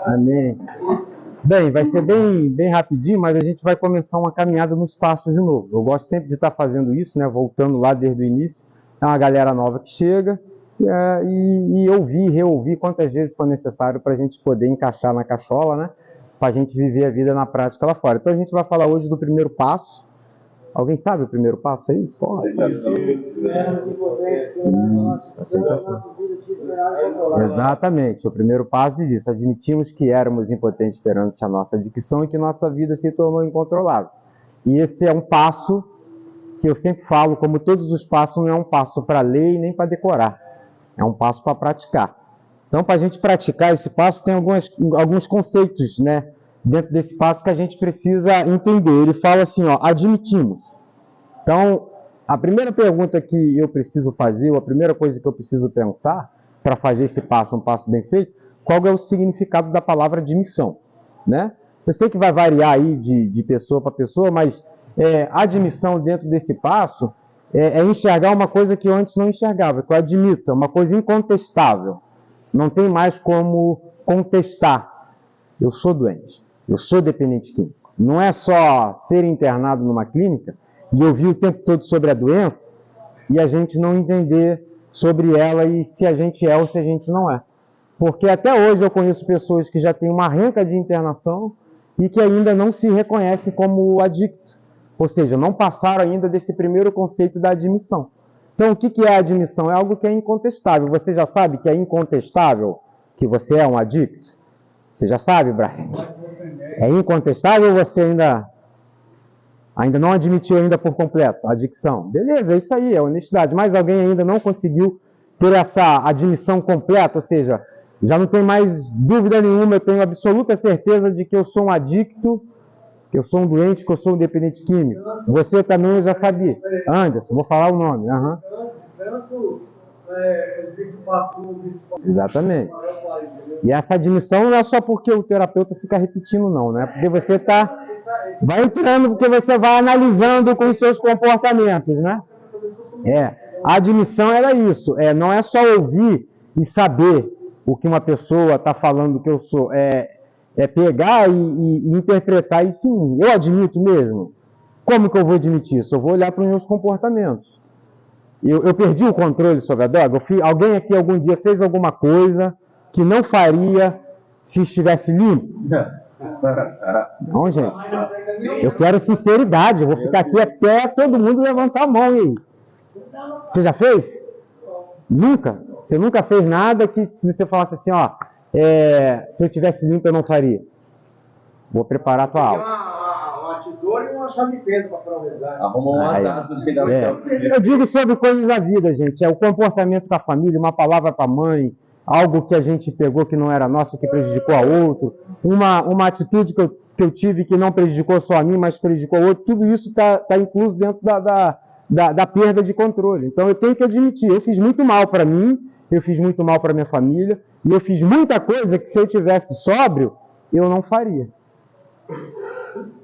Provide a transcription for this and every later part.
Amém. Bem, vai ser bem rapidinho, mas a gente vai começar uma caminhada nos passos de novo. Eu gosto sempre de estar fazendo isso, né? Voltando lá desde o início. É uma galera nova que chega e ouvir, reouvir quantas vezes for necessário para a gente poder encaixar na cachola, né? Para a gente viver a vida na prática lá fora. Então a gente vai falar hoje do primeiro passo. Alguém sabe o primeiro passo aí? Isso, aceitação. Exatamente, o primeiro passo diz isso: admitimos que éramos impotentes perante a nossa adicção e que nossa vida se tornou incontrolável. E esse é um passo que eu sempre falo, como todos os passos, não é um passo para ler e nem para decorar, é um passo para praticar. Então, para a gente praticar esse passo, tem alguns conceitos, né, dentro desse passo que a gente precisa entender. Ele fala assim, ó, admitimos. Então, a primeira pergunta que eu preciso fazer, ou a primeira coisa que eu preciso pensar para fazer esse passo, um passo bem feito, qual é o significado da palavra admissão, né? Eu sei que vai variar aí de pessoa para pessoa, mas admissão dentro desse passo é enxergar uma coisa que eu antes não enxergava, que eu admito, é uma coisa incontestável. Não tem mais como contestar. Eu sou doente, eu sou dependente químico. Não é só ser internado numa clínica e ouvir o tempo todo sobre a doença e a gente não entender sobre ela e se a gente é ou se a gente não é. Porque até hoje eu conheço pessoas que já têm uma renca de internação e que ainda não se reconhecem como adicto. Ou seja, não passaram ainda desse primeiro conceito da admissão. Então, o que é a admissão? É algo que é incontestável. Você já sabe que é incontestável que você é um adicto? Você já sabe, Brian? É incontestável ou você ainda não admitiu ainda por completo a adicção? Beleza, é isso aí, é honestidade. Mas alguém ainda não conseguiu ter essa admissão completa, ou seja, já não tem mais dúvida nenhuma, eu tenho absoluta certeza de que eu sou um adicto, que eu sou um doente, que eu sou um dependente químico. Você também eu já sabia. Anderson, vou falar o nome. Exatamente. E essa admissão não é só porque o terapeuta fica repetindo, não, né? Porque você vai entrando, porque você vai analisando com os seus comportamentos, né? A admissão era isso. Não é só ouvir e saber o que uma pessoa está falando que eu sou. É pegar e interpretar isso em mim. Eu admito mesmo? Como que eu vou admitir isso? Eu vou olhar para os meus comportamentos. Eu perdi o controle sobre a droga? Alguém aqui algum dia fez alguma coisa que não faria se estivesse limpo? Não, gente. Eu quero sinceridade. Eu vou ficar aqui até todo mundo levantar a mão. E aí? Você já fez? Nunca? Você nunca fez nada que se você falasse assim, ó, se eu tivesse limpo eu não faria. Vou preparar a tua aula. Uma tesoura e uma chave de fenda para fazer o resgate. Arruma um assasso do jeito Eu digo sobre coisas da vida, gente. É o comportamento com a família, uma palavra para a mãe, algo que a gente pegou que não era nosso, que prejudicou a outro, uma atitude que eu tive que não prejudicou só a mim, mas prejudicou a outro. Tudo isso está incluso dentro da perda de controle. Então eu tenho que admitir, eu fiz muito mal para mim, eu fiz muito mal para minha família, e eu fiz muita coisa que se eu tivesse sóbrio, eu não faria.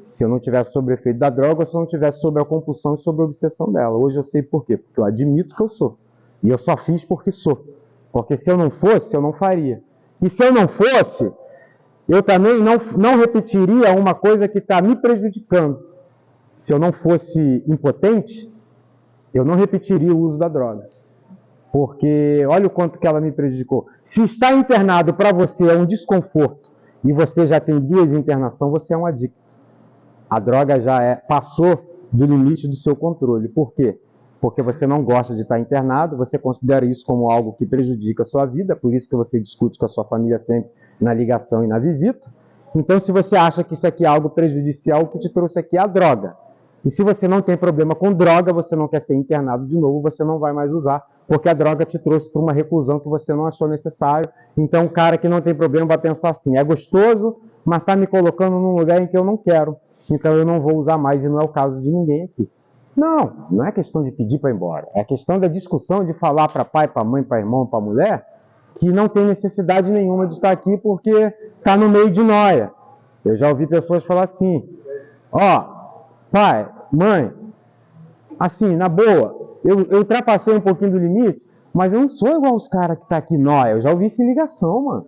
Se eu não tivesse sob o efeito da droga, ou se eu não tivesse sob a compulsão e sob a obsessão dela. Hoje eu sei por quê, porque eu admito que eu sou. E eu só fiz porque sou. Porque se eu não fosse, eu não faria. E se eu não fosse, eu também não repetiria uma coisa que está me prejudicando. Se eu não fosse impotente, eu não repetiria o uso da droga. Porque olha o quanto que ela me prejudicou. Se estar internado para você é um desconforto e você já tem 2 internações, você é um adicto. A droga já passou do limite do seu controle. Por quê? Porque você não gosta de estar internado, você considera isso como algo que prejudica a sua vida, por isso que você discute com a sua família sempre na ligação e na visita. Então, se você acha que isso aqui é algo prejudicial, o que te trouxe aqui é a droga. E se você não tem problema com droga, você não quer ser internado de novo, você não vai mais usar, porque a droga te trouxe para uma reclusão que você não achou necessário. Então, o cara que não tem problema vai pensar assim, é gostoso, mas está me colocando num lugar em que eu não quero. Então, eu não vou usar mais, e não é o caso de ninguém aqui. Não é questão de pedir para ir embora. É questão da discussão de falar para pai, para mãe, para irmão, para mulher, que não tem necessidade nenhuma de estar aqui porque está no meio de nóia. Eu já ouvi pessoas falar assim, pai, mãe, assim, na boa, eu ultrapassei um pouquinho do limite, mas eu não sou igual os caras que estão aqui nóia. Eu já ouvi isso em ligação, mano.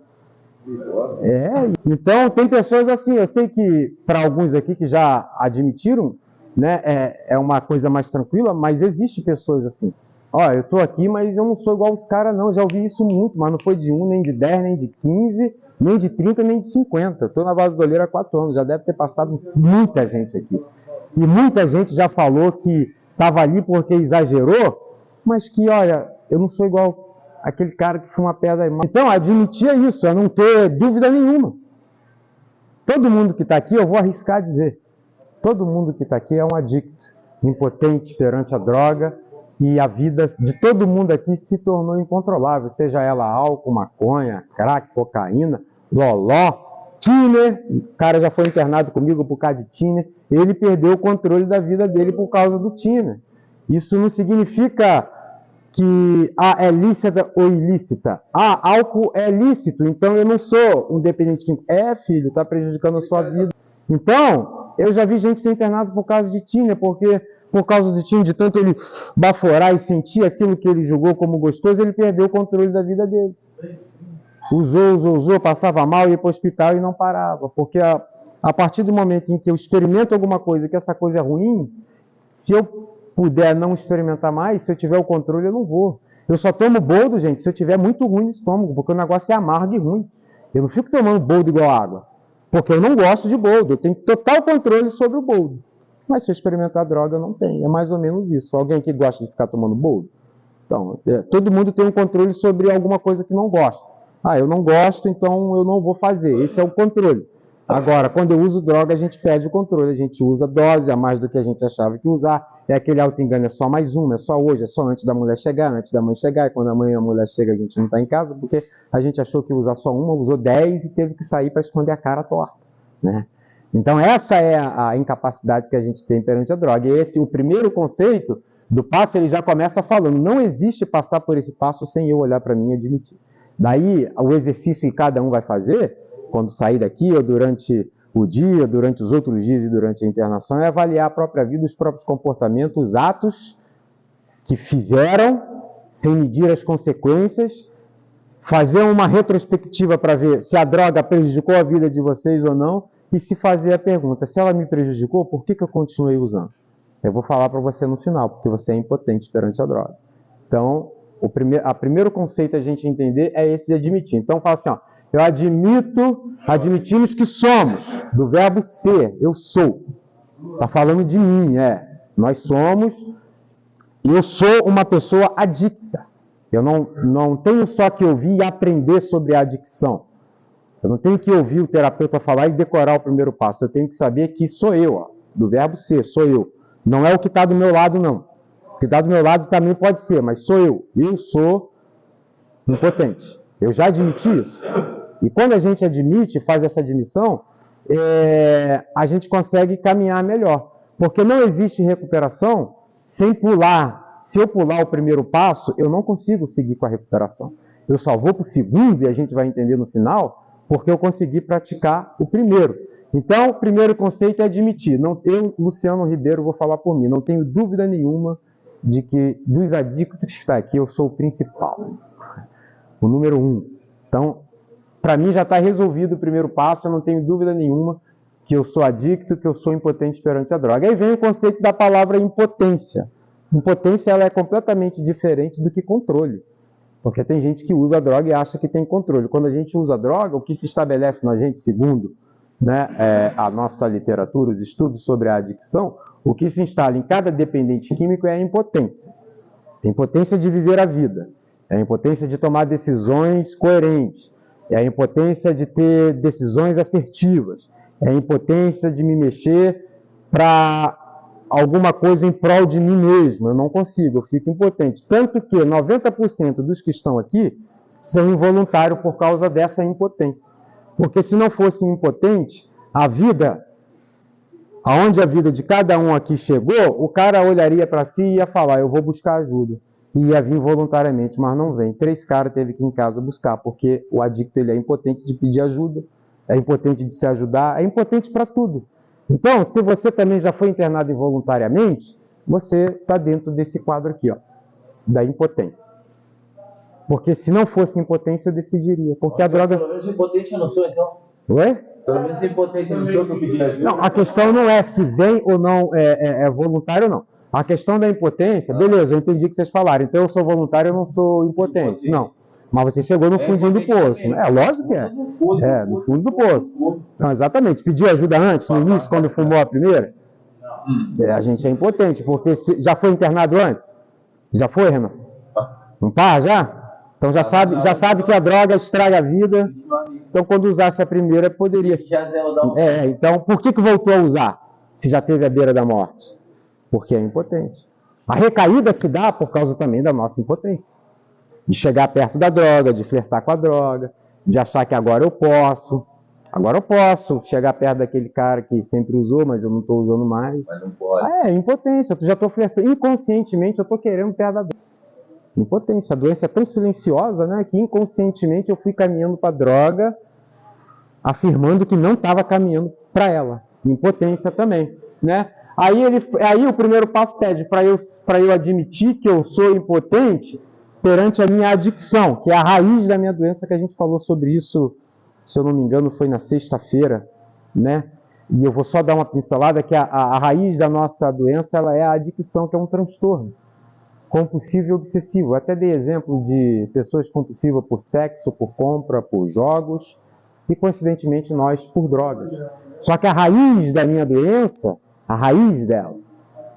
Então tem pessoas assim, eu sei que para alguns aqui que já admitiram, né, é uma coisa mais tranquila, mas existe pessoas assim. Ó, eu estou aqui, mas eu não sou igual os caras não, já ouvi isso muito, mas não foi de 1, nem de 10, nem de 15, nem de 30, nem de 50. Eu estou na Base do Oleiro há 4 anos, já deve ter passado muita gente aqui. E muita gente já falou que estava ali porque exagerou, mas que, olha, eu não sou igual aquele cara que fuma pedra. Então, admitir isso, é não ter dúvida nenhuma. Todo mundo que está aqui, eu vou arriscar dizer, todo mundo que está aqui é um adicto, impotente perante a droga, e a vida de todo mundo aqui se tornou incontrolável, seja ela álcool, maconha, crack, cocaína, loló, tiner. O cara já foi internado comigo por causa de tiner. Ele perdeu o controle da vida dele por causa do tiner. Isso não significa que é lícita ou ilícita. Álcool é lícito, então eu não sou um dependente químico. Filho, está prejudicando a sua vida. Então, eu já vi gente ser internado por causa de tiner, porque por causa do tiner, de tanto ele baforar e sentir aquilo que ele julgou como gostoso, ele perdeu o controle da vida dele. Usou, passava mal, ia para o hospital e não parava. Porque a partir do momento em que eu experimento alguma coisa, que essa coisa é ruim, se eu puder não experimentar mais, se eu tiver o controle, eu não vou. Eu só tomo boldo, gente, se eu tiver muito ruim no estômago, porque o negócio é amargo e ruim. Eu não fico tomando boldo igual água, porque eu não gosto de boldo. Eu tenho total controle sobre o boldo. Mas se eu experimentar droga, eu não tenho. É mais ou menos isso. Alguém que gosta de ficar tomando boldo? Então, todo mundo tem um controle sobre alguma coisa que não gosta. Eu não gosto, então eu não vou fazer. Esse é o controle. Agora, quando eu uso droga, a gente perde o controle. A gente usa dose a mais do que a gente achava que usar. É aquele auto-engano, é só mais uma, é só hoje, é só antes da mulher chegar, antes da mãe chegar. E quando a mulher chega, a gente não está em casa, porque a gente achou que ia usar só uma, usou 10 e teve que sair para esconder a cara torta, né? Então, essa é a incapacidade que a gente tem perante a droga. E o primeiro conceito do passo, ele já começa falando, não existe passar por esse passo sem eu olhar para mim e admitir. Daí, o exercício que cada um vai fazer, quando sair daqui, ou durante o dia, durante os outros dias e durante a internação, é avaliar a própria vida, os próprios comportamentos, os atos que fizeram, sem medir as consequências, fazer uma retrospectiva para ver se a droga prejudicou a vida de vocês ou não, e se fazer a pergunta, se ela me prejudicou, por que eu continuei usando? Eu vou falar para você no final, porque você é impotente perante a droga. Então, o primeiro conceito a gente entender é esse de admitir. Então, fala assim, eu admitimos que somos, do verbo ser, eu sou. Está falando de mim, nós somos, eu sou uma pessoa adicta. Eu não tenho só que ouvir e aprender sobre a adicção. Eu não tenho que ouvir o terapeuta falar e decorar o primeiro passo. Eu tenho que saber que sou eu, do verbo ser, sou eu. Não é o que está do meu lado, não. O que está do meu lado também pode ser, mas sou eu. Eu sou impotente. Eu já admiti isso. E quando a gente admite, faz essa admissão, a gente consegue caminhar melhor. Porque não existe recuperação sem pular. Se eu pular o primeiro passo, eu não consigo seguir com a recuperação. Eu só vou para o segundo, e a gente vai entender no final, porque eu consegui praticar o primeiro. Então, o primeiro conceito é admitir. Eu, Luciano Ribeiro, vou falar por mim. Não tenho dúvida nenhuma de que dos adictos que está aqui, eu sou o principal. O número 1. Então, para mim já está resolvido o primeiro passo. Eu não tenho dúvida nenhuma que eu sou adicto, que eu sou impotente perante a droga. Aí vem o conceito da palavra impotência. Impotência ela é completamente diferente do que controle. Porque tem gente que usa a droga e acha que tem controle. Quando a gente usa a droga, o que se estabelece na gente, segundo a nossa literatura, os estudos sobre a adicção, o que se instala em cada dependente químico é a impotência. A impotência de viver a vida. É a impotência de tomar decisões coerentes. É a impotência de ter decisões assertivas. É a impotência de me mexer para alguma coisa em prol de mim mesmo. Eu não consigo, eu fico impotente. Tanto que 90% dos que estão aqui são involuntários por causa dessa impotência. Porque se não fosse impotente, a vida, aonde a vida de cada um aqui chegou, o cara olharia para si e ia falar, eu vou buscar ajuda. E ia vir voluntariamente, mas não vem. 3 caras teve que ir em casa buscar, porque o adicto ele é impotente de pedir ajuda, é impotente de se ajudar, é impotente para tudo. Então, se você também já foi internado involuntariamente, você está dentro desse quadro aqui, da impotência. Porque se não fosse impotência, eu decidiria. Porque a droga... Pelo menos impotente eu não sou, então. Oi? Pelo menos impotente eu não sou, que eu pedi ajuda. Não, a questão não é se vem ou não é voluntário ou não. A questão da impotência, beleza, eu entendi o que vocês falaram. Então eu sou voluntário, eu não sou impotente. Não. Mas você chegou no fundinho do poço. É, lógico que é. É, no fundo do poço. Não, exatamente. Pediu ajuda antes, no início, quando fumou a primeira? A gente é impotente, porque já foi internado antes? Já foi, Renan? Não pá, já? Então já sabe que a droga estraga a vida. Então quando usasse a primeira, poderia. Então por que voltou a usar? Se já teve a beira da morte? Porque é impotente. A recaída se dá por causa também da nossa impotência. De chegar perto da droga, de flertar com a droga, de achar que agora eu posso chegar perto daquele cara que sempre usou, mas eu não estou usando mais. Mas não pode. Impotência, eu já estou flertando. Inconscientemente eu estou querendo perto da droga. Impotência, a doença é tão silenciosa, né, que inconscientemente eu fui caminhando para a droga, afirmando que não estava caminhando para ela. Impotência também, né? Aí o primeiro passo pede para eu admitir que eu sou impotente perante a minha adicção, que é a raiz da minha doença, que a gente falou sobre isso, se eu não me engano, foi na sexta-feira, né? E eu vou só dar uma pincelada, que a raiz da nossa doença ela é a adicção, que é um transtorno compulsivo e obsessivo. Eu até dei exemplo de pessoas compulsivas por sexo, por compra, por jogos, e coincidentemente nós por drogas. Só que a raiz da minha doença, a raiz dela,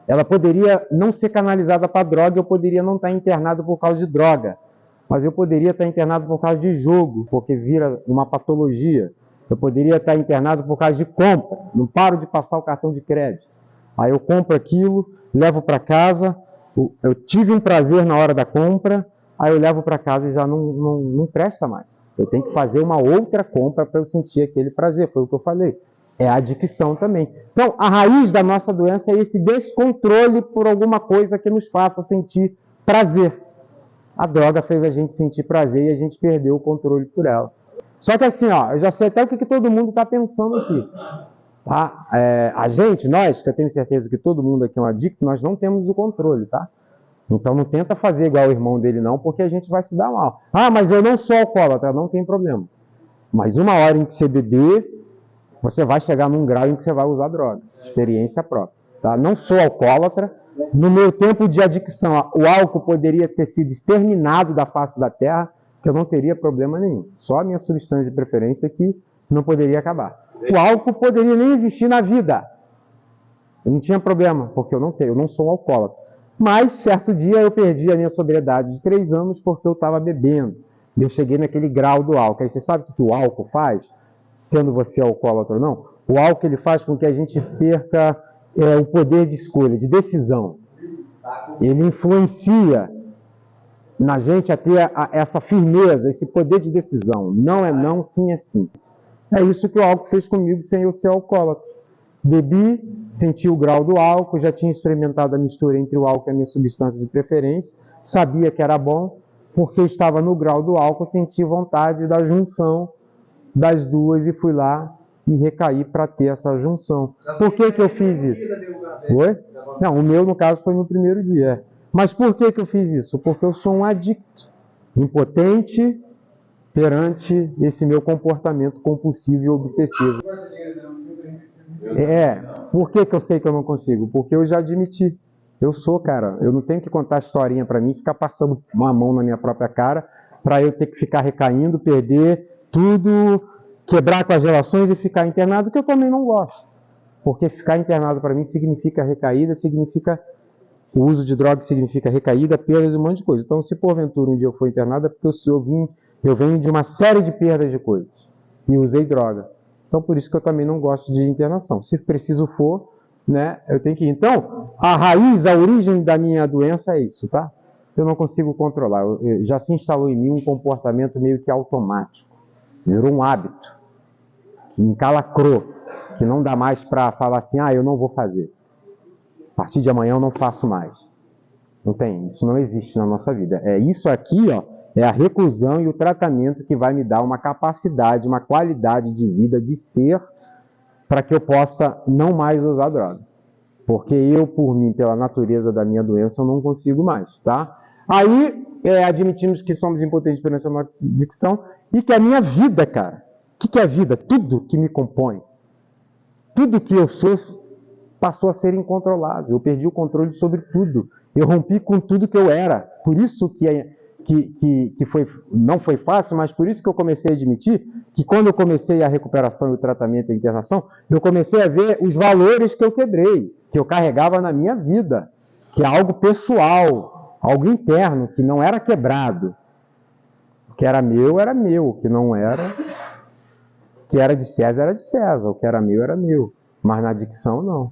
ela poderia não ser canalizada para droga, eu poderia não estar internado por causa de droga, mas eu poderia estar internado por causa de jogo, porque vira uma patologia. Eu poderia estar internado por causa de compra, não paro de passar o cartão de crédito. Aí eu compro aquilo, levo para casa, eu tive um prazer na hora da compra, aí eu levo para casa e já não presta mais. Eu tenho que fazer uma outra compra para eu sentir aquele prazer, foi o que eu falei. É a adicção também. Então, a raiz da nossa doença é esse descontrole por alguma coisa que nos faça sentir prazer. A droga fez a gente sentir prazer e a gente perdeu o controle por ela. Só que assim, eu já sei até o que todo mundo está pensando aqui. Tá? A gente, nós, que eu tenho certeza que todo mundo aqui é um adicto, nós não temos o controle, tá? Então não tenta fazer igual o irmão dele não, porque a gente vai se dar mal. Mas eu não sou alcoólatra, não tem problema. Mas uma hora em que você beber, você vai chegar num grau em que você vai usar droga. Experiência própria. Tá? Não sou alcoólatra. No meu tempo de adicção, o álcool poderia ter sido exterminado da face da terra, que eu não teria problema nenhum. Só a minha substância de preferência que não poderia acabar. O álcool poderia nem existir na vida. Eu não tinha problema, porque eu não sou um alcoólatra. Mas, certo dia, eu perdi a minha sobriedade de 3 anos porque eu estava bebendo. E eu cheguei naquele grau do álcool. Aí você sabe o que o álcool faz? Sendo você alcoólatra ou não? O álcool ele faz com que a gente perca o poder de escolha, de decisão. Ele influencia na gente a ter essa firmeza, esse poder de decisão. Não é não, sim é sim. É isso que o álcool fez comigo sem eu ser alcoólatra. Bebi, senti o grau do álcool, já tinha experimentado a mistura entre o álcool e a minha substância de preferência, sabia que era bom, porque estava no grau do álcool, senti vontade da junção das duas e fui lá e recaí para ter essa junção. Por que eu fiz isso? Oi? Não, o meu, no caso, foi no primeiro dia. Mas por que eu fiz isso? Porque eu sou um adicto, impotente perante esse meu comportamento compulsivo e obsessivo. Por que eu sei que eu não consigo? Porque eu já admiti. Eu sou, cara, eu não tenho que contar historinha para mim, ficar passando uma mão na minha própria cara, para eu ter que ficar recaindo, perder tudo, quebrar com as relações e ficar internado, que eu também não gosto. Porque ficar internado para mim significa recaída, significa o uso de drogas, significa recaída, perdas e um monte de coisa. Então, se porventura um dia eu for internado, é porque eu venho de uma série de perdas de coisas e usei droga. Então, por isso que eu também não gosto de internação. Se preciso for, né, eu tenho que ir. Então, a raiz, a origem da minha doença é isso, tá? Eu não consigo controlar. Já se instalou em mim um comportamento meio que automático. Virou um hábito que encalacrou, que não dá mais para falar assim, eu não vou fazer. A partir de amanhã eu não faço mais. Não tem, isso não existe na nossa vida. É isso aqui, é a reclusão e o tratamento que vai me dar uma capacidade, uma qualidade de vida, de ser, para que eu possa não mais usar droga. Porque eu, por mim, pela natureza da minha doença, eu não consigo mais, tá? Aí, admitimos que somos impotentes perante a nossa dicção e que a minha vida, cara, o que é a vida? Tudo que me compõe, tudo que eu sou passou a ser incontrolável. Eu perdi o controle sobre tudo. Eu rompi com tudo que eu era. Por isso não foi fácil, mas por isso que eu comecei a admitir que quando eu comecei a recuperação e o tratamento e a internação, eu comecei a ver os valores que eu quebrei, que eu carregava na minha vida, que é algo pessoal, algo interno, que não era quebrado. O que era meu, o que não era, o que era de César, era de César, o que era meu, mas na adicção não.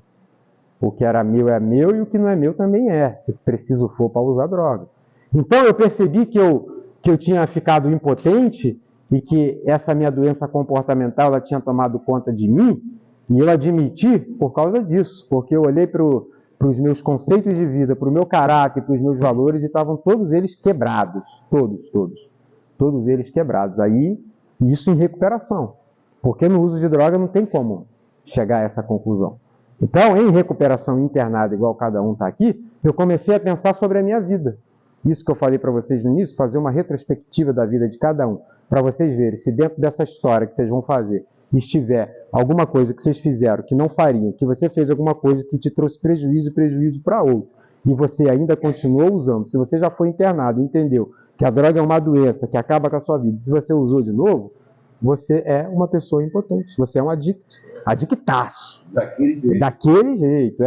O que era meu é meu e o que não é meu também é, se preciso for para usar droga. Então eu percebi que eu tinha ficado impotente e que essa minha doença comportamental ela tinha tomado conta de mim, e eu admiti por causa disso, porque eu olhei para os meus conceitos de vida, para o meu caráter, para os meus valores, e estavam todos eles quebrados, todos eles quebrados. Aí, isso em recuperação, porque no uso de droga não tem como chegar a essa conclusão. Então, em recuperação internada, igual cada um está aqui, eu comecei a pensar sobre a minha vida. Isso que eu falei para vocês no início, fazer uma retrospectiva da vida de cada um, para vocês verem se dentro dessa história que vocês vão fazer, estiver alguma coisa que vocês fizeram que não fariam, que você fez alguma coisa que te trouxe prejuízo para outro, e você ainda continuou usando, se você já foi internado e entendeu que a droga é uma doença que acaba com a sua vida, e se você usou de novo, você é uma pessoa impotente, você é um adictaço. Daquele jeito,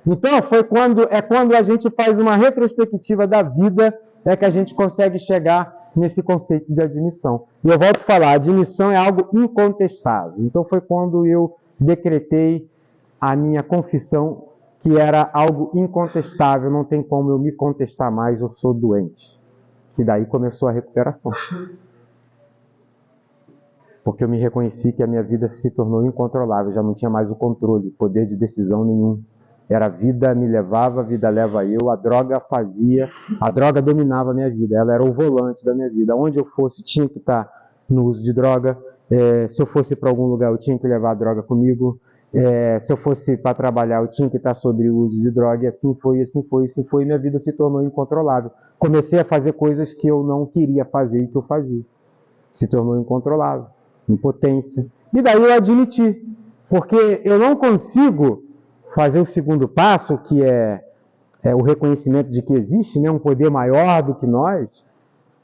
Então, quando a gente faz uma retrospectiva da vida, é que a gente consegue chegar nesse conceito de admissão. E eu volto a falar, a admissão é algo incontestável. Então, foi quando eu decretei a minha confissão, que era algo incontestável, não tem como eu me contestar mais, eu sou doente. Que daí começou a recuperação. Porque eu me reconheci que a minha vida se tornou incontrolável, já não tinha mais o controle, poder de decisão nenhum. Era a vida me levava, a vida leva eu, a droga dominava a minha vida, ela era o volante da minha vida. Onde eu fosse, tinha que estar no uso de droga, se eu fosse para algum lugar, eu tinha que levar a droga comigo, se eu fosse para trabalhar, eu tinha que estar sobre o uso de droga, e assim foi, e minha vida se tornou incontrolável. Comecei a fazer coisas que eu não queria fazer e que eu fazia. Se tornou incontrolável. Impotência. E daí eu admiti, porque eu não consigo fazer o segundo passo, que é o reconhecimento de que existe, né, um poder maior do que nós,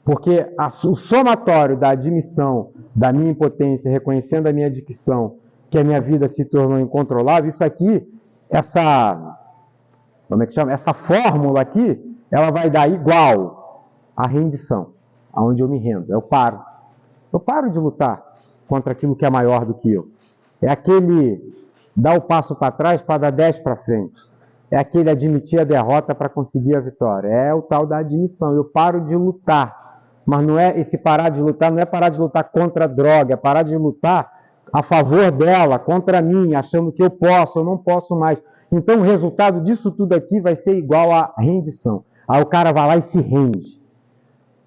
porque o somatório da admissão da minha impotência, reconhecendo a minha adicção, que a minha vida se tornou incontrolável, isso aqui, essa fórmula aqui, ela vai dar igual à rendição, aonde eu me rendo, eu paro de lutar contra aquilo que é maior do que eu. É aquele dar o passo para trás para dar 10 para frente. É aquele admitir a derrota para conseguir a vitória. É o tal da admissão. Eu paro de lutar. Mas não é esse parar de lutar, não é parar de lutar contra a droga, é parar de lutar a favor dela, contra mim, achando que eu não posso mais. Então o resultado disso tudo aqui vai ser igual à rendição. Aí o cara vai lá e se rende.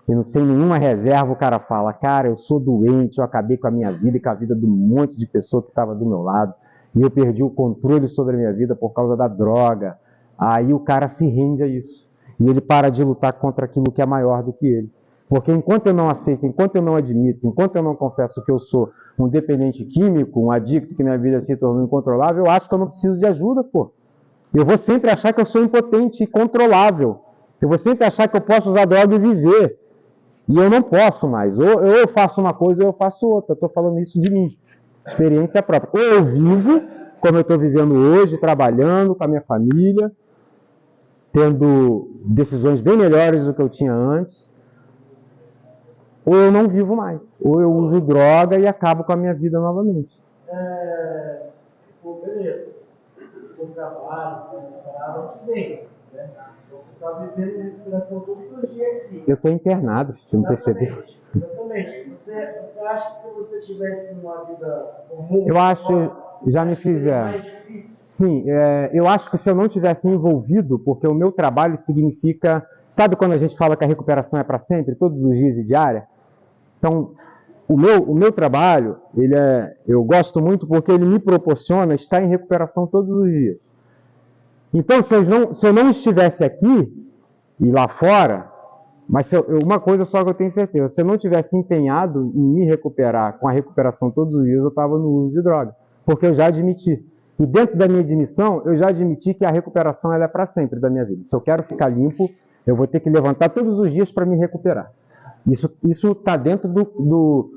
E não sem nenhuma reserva, o cara fala, cara, eu sou doente, eu acabei com a minha vida e com a vida de um monte de pessoa que estava do meu lado, e eu perdi o controle sobre a minha vida por causa da droga. Aí o cara se rende a isso. E ele para de lutar contra aquilo que é maior do que ele. Porque enquanto eu não aceito, enquanto eu não admito, enquanto eu não confesso que eu sou um dependente químico, um adicto, que minha vida se tornou incontrolável, eu acho que eu não preciso de ajuda, pô. Eu vou sempre achar que eu sou impotente e controlável. Eu vou sempre achar que eu posso usar droga e viver. E eu não posso mais. Ou eu faço uma coisa ou eu faço outra. Estou falando isso de mim. Experiência própria. Ou eu vivo, como eu estou vivendo hoje, trabalhando com a minha família, tendo decisões bem melhores do que eu tinha antes. Ou eu não vivo mais. Ou eu uso droga e acabo com a minha vida novamente. Beleza. Seu trabalho, tudo bem. Né? Você está vivendo recuperação todos os dias aqui. Eu estou internado, se não perceber. Exatamente. Você acha que se você tivesse uma vida comum... Eu acho, já me fizeram. Mais difícil? Sim, eu acho que se eu não tivesse envolvido, porque o meu trabalho significa... Sabe quando a gente fala que a recuperação é para sempre, todos os dias e diária? Então, o meu trabalho, eu gosto muito porque ele me proporciona estar em recuperação todos os dias. Então, se eu não estivesse aqui e lá fora, Mas uma coisa só que eu tenho certeza, se eu não tivesse empenhado em me recuperar com a recuperação todos os dias, eu estava no uso de droga, porque eu já admiti. E dentro da minha admissão, eu já admiti que a recuperação ela é para sempre da minha vida. Se eu quero ficar limpo, eu vou ter que levantar todos os dias para me recuperar. Isso está dentro do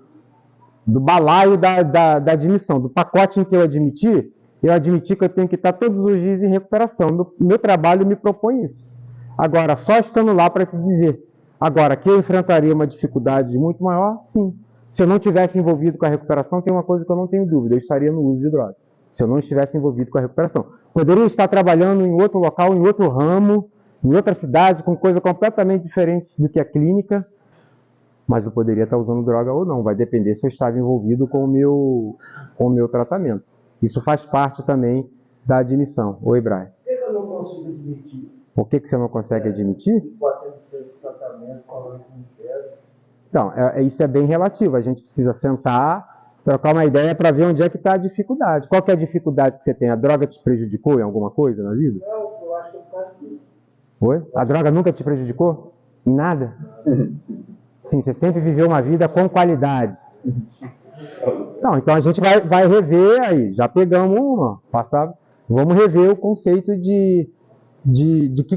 balaio da admissão, do pacote em que eu admiti que eu tenho que estar todos os dias em recuperação. Meu trabalho me propõe isso. Agora, só estando lá para te dizer. Agora, que eu enfrentaria uma dificuldade muito maior, sim. Se eu não tivesse envolvido com a recuperação, tem uma coisa que eu não tenho dúvida, eu estaria no uso de droga. Se eu não estivesse envolvido com a recuperação. Poderia estar trabalhando em outro local, em outro ramo, em outra cidade, com coisa completamente diferente do que a clínica, mas eu poderia estar usando droga ou não. Vai depender se eu estava envolvido com o meu tratamento. Isso faz parte também da admissão. Oi, Brian. Por que eu não consigo admitir? Por que você não consegue admitir? Pode ter feito tratamento, falando que não quero. Então, isso é bem relativo. A gente precisa sentar, trocar uma ideia para ver onde é que está a dificuldade. Qual que é a dificuldade que você tem? A droga te prejudicou em alguma coisa na vida? Não, eu acho que eu faço isso. Oi? A droga nunca te prejudicou? Em nada? Sim, você sempre viveu uma vida com qualidade. Não, então a gente vai rever aí. Já pegamos uma, vamos rever o conceito de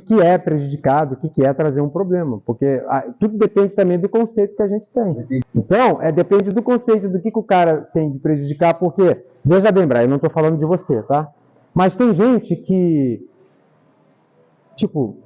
que é prejudicado, o que é trazer um problema. Porque tudo depende também do conceito que a gente tem. Então, depende do conceito do que o cara tem de prejudicar, porque, veja bem, Brian, eu não estou falando de você, tá? Mas tem gente que, tipo,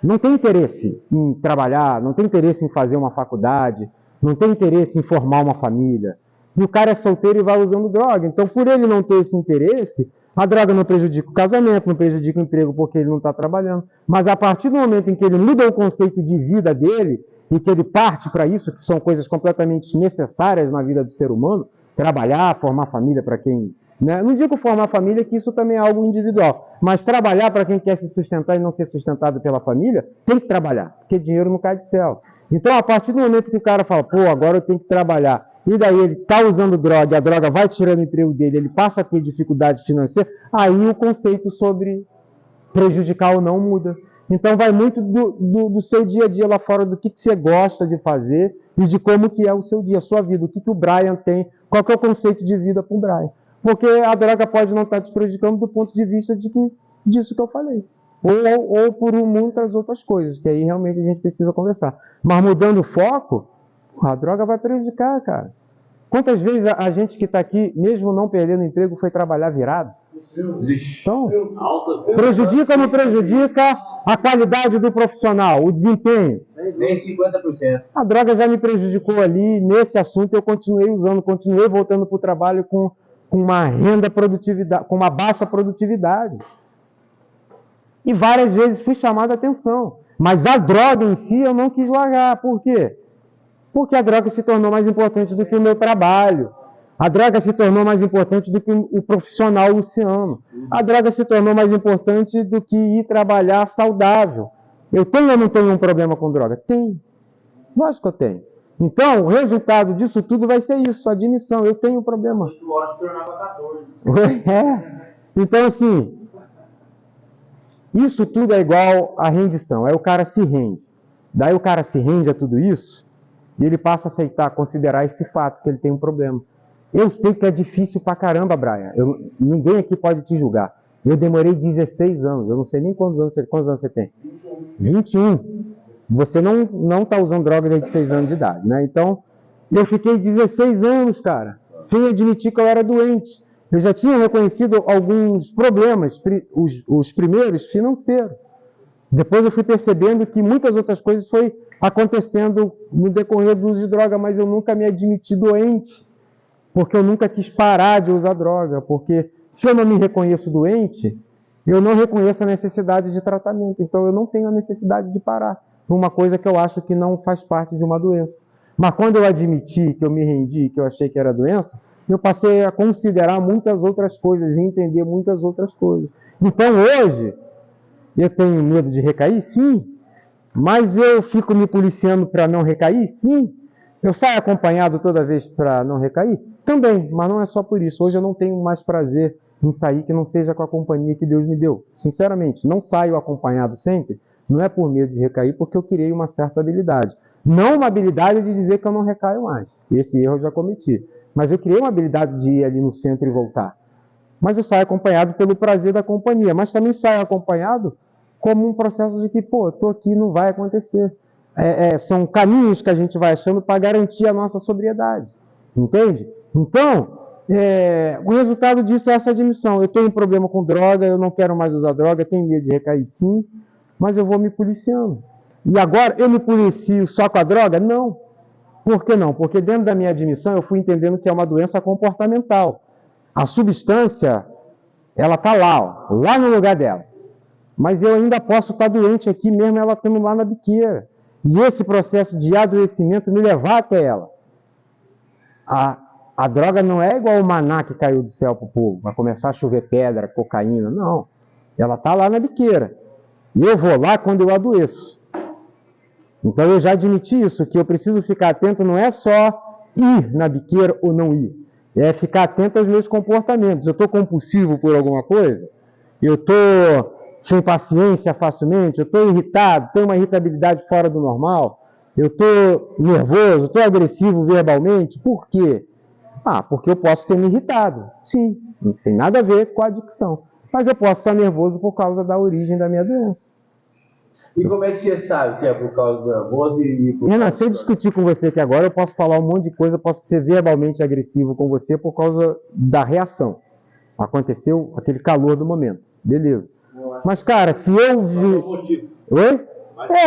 não tem interesse em trabalhar, não tem interesse em fazer uma faculdade, não tem interesse em formar uma família. E o cara é solteiro e vai usando droga. Então, por ele não ter esse interesse, a droga não prejudica o casamento, não prejudica o emprego porque ele não está trabalhando. Mas a partir do momento em que ele muda o conceito de vida dele e que ele parte para isso, que são coisas completamente necessárias na vida do ser humano, trabalhar, formar família para quem... Né? Não digo formar família, que isso também é algo individual, mas trabalhar para quem quer se sustentar e não ser sustentado pela família, tem que trabalhar, porque dinheiro não cai do céu. Então, a partir do momento que o cara fala, pô, agora eu tenho que trabalhar, e daí ele está usando droga, a droga vai tirando o emprego dele, ele passa a ter dificuldade financeira, aí o conceito sobre prejudicar ou não muda. Então vai muito do seu dia a dia lá fora, do que você gosta de fazer e de como que é o seu dia, a sua vida, o que o Brian tem, qual que é o conceito de vida para o Brian. Porque a droga pode não estar te prejudicando do ponto de vista disso que eu falei. Ou por muitas outras coisas, que aí realmente a gente precisa conversar. Mas mudando o foco, a droga vai prejudicar, cara. Quantas vezes a gente que está aqui, mesmo não perdendo emprego, foi trabalhar virado? Então, prejudica ou não prejudica a qualidade do profissional, o desempenho? Nem 50%. A droga já me prejudicou ali, nesse assunto eu continuei usando, continuei voltando para o trabalho com uma produtividade, com uma baixa produtividade. E várias vezes fui chamado a atenção. Mas a droga em si eu não quis largar. Por quê? Porque a droga se tornou mais importante do que o meu trabalho. A droga se tornou mais importante do que o profissional Luciano. A droga se tornou mais importante do que ir trabalhar saudável. Eu tenho ou não tenho um problema com droga? Tenho. Lógico que eu tenho. Então, o resultado disso tudo vai ser isso, a admissão. Eu tenho um problema. 8 horas tornava 14. Então, assim, isso tudo é igual à rendição. Aí o cara se rende. Daí o cara se rende a tudo isso e ele passa a aceitar, considerar esse fato que ele tem um problema. Eu sei que é difícil pra caramba, Brian. Ninguém aqui pode te julgar. Eu demorei 16 anos. Eu não sei nem quantos anos você tem. 21. Você não está usando droga desde 6 anos de idade, né? Então, eu fiquei 16 anos, cara, sem admitir que eu era doente. Eu já tinha reconhecido alguns problemas, os primeiros financeiros. Depois eu fui percebendo que muitas outras coisas foi acontecendo no decorrer do uso de droga, mas eu nunca me admiti doente, porque eu nunca quis parar de usar droga, porque se eu não me reconheço doente, eu não reconheço a necessidade de tratamento, então eu não tenho a necessidade de parar por uma coisa que eu acho que não faz parte de uma doença. Mas quando eu admiti, que eu me rendi, que eu achei que era doença, eu passei a considerar muitas outras coisas e entender muitas outras coisas. Então hoje, eu tenho medo de recair? Sim. Mas eu fico me policiando para não recair? Sim. Eu saio acompanhado toda vez para não recair? Também, mas não é só por isso. Hoje eu não tenho mais prazer em sair que não seja com a companhia que Deus me deu. Sinceramente, não saio acompanhado sempre, Não é por medo de recair, porque eu criei uma certa habilidade. Não uma habilidade de dizer que eu não recaio mais. Esse erro eu já cometi. Mas eu criei uma habilidade de ir ali no centro e voltar. Mas eu saio acompanhado pelo prazer da companhia. Mas também saio acompanhado como um processo de que, pô, eu estou aqui, não vai acontecer. São caminhos que a gente vai achando para garantir a nossa sobriedade. Entende? Então, o resultado disso é essa admissão. Eu tenho um problema com droga, eu não quero mais usar droga, tenho medo de recair sim, mas eu vou me policiando. E agora, eu me policio só com a droga? Não. Por que não? Porque dentro da minha admissão eu fui entendendo que é uma doença comportamental. A substância, ela está lá, ó, lá no lugar dela. Mas eu ainda posso estar doente aqui mesmo, ela estando lá na biqueira. E esse processo de adoecimento me levar até ela. A droga não é igual o maná que caiu do céu para o povo, vai começar a chover pedra, cocaína, não. Ela está lá na biqueira. E eu vou lá quando eu adoeço. Então eu já admiti isso, que eu preciso ficar atento, não é só ir na biqueira ou não ir. É ficar atento aos meus comportamentos. Eu estou compulsivo por alguma coisa? Eu estou sem paciência facilmente? Eu estou irritado? Tenho uma irritabilidade fora do normal? Eu estou nervoso? Estou agressivo verbalmente? Por quê? Porque eu posso ter me irritado. Sim, não tem nada a ver com a adicção. Mas eu posso estar nervoso por causa da origem da minha doença. E como é que você sabe que é por causa do nervoso e por Renan, se eu discutir com você aqui agora, eu posso falar um monte de coisa, eu posso ser verbalmente agressivo com você por causa da reação. Aconteceu aquele calor do momento. Beleza. Mas, cara, se eu vi... Oi?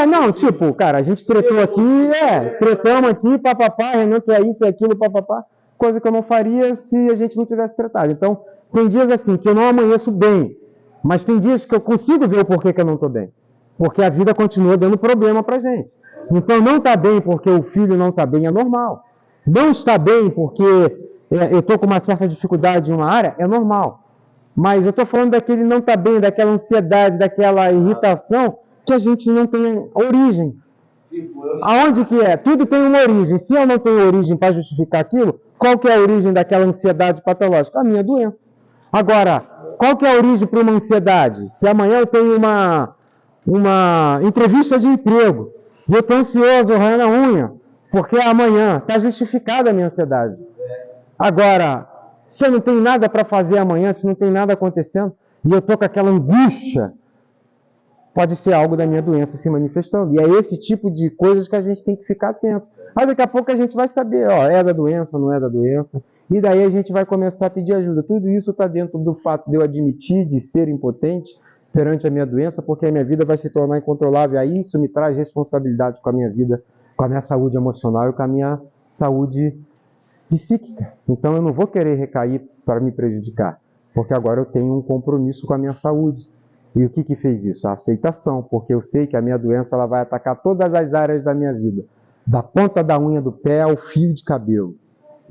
Não, tipo, cara, a gente tretou aqui, tretamos aqui, papapá, Renan, tu é isso, é aquilo, papapá. Coisa que eu não faria se a gente não tivesse tratado. Então, tem dias assim que eu não amanheço bem, mas tem dias que eu consigo ver o porquê que eu não estou bem. Porque a vida continua dando problema pra gente. Então, não está bem porque o filho não está bem é normal. Não está bem porque eu estou com uma certa dificuldade em uma área, é normal. Mas eu estou falando daquele não está bem, daquela ansiedade, daquela irritação que a gente não tem origem. Aonde que é? Tudo tem uma origem. Se eu não tenho origem para justificar aquilo, qual que é a origem daquela ansiedade patológica? A minha doença. Agora, qual que é a origem para uma ansiedade? Se amanhã eu tenho uma entrevista de emprego e eu estou ansioso, roendo a unha, porque amanhã está justificada a minha ansiedade. Agora, se eu não tenho nada para fazer amanhã, se não tem nada acontecendo, e eu estou com aquela angústia, pode ser algo da minha doença se manifestando. E é esse tipo de coisas que a gente tem que ficar atento. Mas daqui a pouco a gente vai saber, é da doença, não é da doença. E daí a gente vai começar a pedir ajuda. Tudo isso está dentro do fato de eu admitir de ser impotente perante a minha doença, porque a minha vida vai se tornar incontrolável. Aí isso me traz responsabilidade com a minha vida, com a minha saúde emocional e com a minha saúde psíquica. Então eu não vou querer recair para me prejudicar, porque agora eu tenho um compromisso com a minha saúde. E o que fez isso? A aceitação, porque eu sei que a minha doença ela vai atacar todas as áreas da minha vida, da ponta da unha do pé ao fio de cabelo.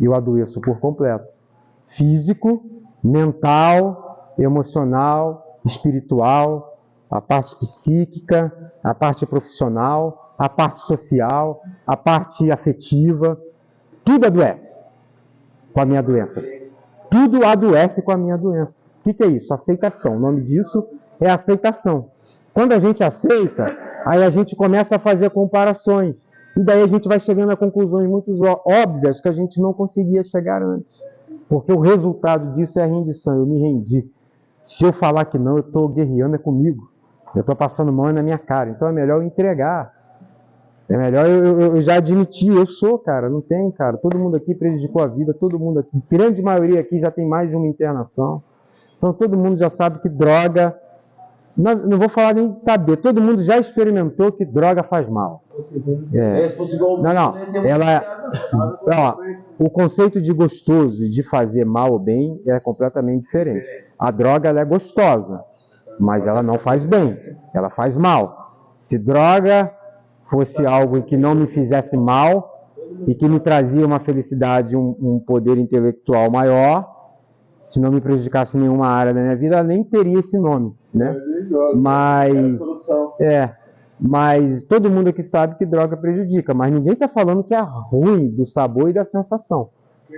E eu adoeço por completo. Físico, mental, emocional, espiritual, a parte psíquica, a parte profissional, a parte social, a parte afetiva, tudo adoece com a minha doença. Tudo adoece com a minha doença. O que é isso? Aceitação. O nome disso é aceitação. Quando a gente aceita, aí a gente começa a fazer comparações. E daí a gente vai chegando a conclusões muito óbvias que a gente não conseguia chegar antes. Porque o resultado disso é a rendição. Eu me rendi. Se eu falar que não, eu estou guerreando comigo. Eu estou passando mão na minha cara. Então é melhor eu entregar. É melhor eu já admitir. Eu sou, cara. Não tem, cara. Todo mundo aqui prejudicou a vida. Todo mundo aqui. A grande maioria aqui já tem mais de uma internação. Então todo mundo já sabe que droga... Não vou falar nem de saber. Todo mundo já experimentou que droga faz mal. O conceito de gostoso e de fazer mal ou bem é completamente diferente. A droga ela é gostosa, mas ela não faz bem. Ela faz mal. Se droga fosse algo que não me fizesse mal e que me trazia uma felicidade, um poder intelectual maior, se não me prejudicasse nenhuma área da minha vida, ela nem teria esse nome, né? Mas todo mundo aqui sabe que droga prejudica, mas ninguém está falando que é ruim do sabor e da sensação.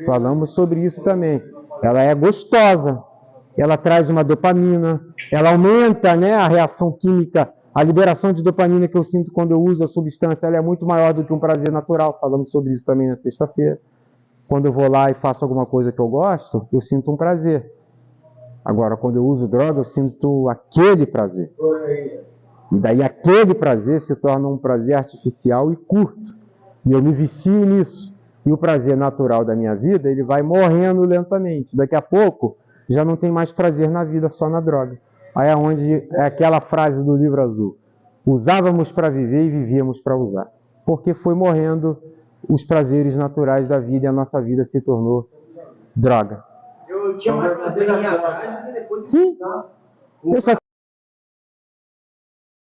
Falamos sobre isso também. Ela é gostosa, ela traz uma dopamina, ela aumenta, né, a reação química A liberação de dopamina que eu sinto quando eu uso a substância, ela é muito maior do que um prazer natural. Falamos sobre isso também na sexta-feira. Quando eu vou lá e faço alguma coisa que eu gosto, eu sinto um prazer. Agora, quando eu uso droga, eu sinto aquele prazer. E daí aquele prazer se torna um prazer artificial e curto. E eu me vicio nisso. E o prazer natural da minha vida, ele vai morrendo lentamente. Daqui a pouco, já não tem mais prazer na vida, só na droga. Aí é onde é aquela frase do livro azul. Usávamos para viver e vivíamos para usar. Porque foi morrendo os prazeres naturais da vida e a nossa vida se tornou droga. Eu tinha mais prazer em ir atrás do que depois de Sim. usar. Eu só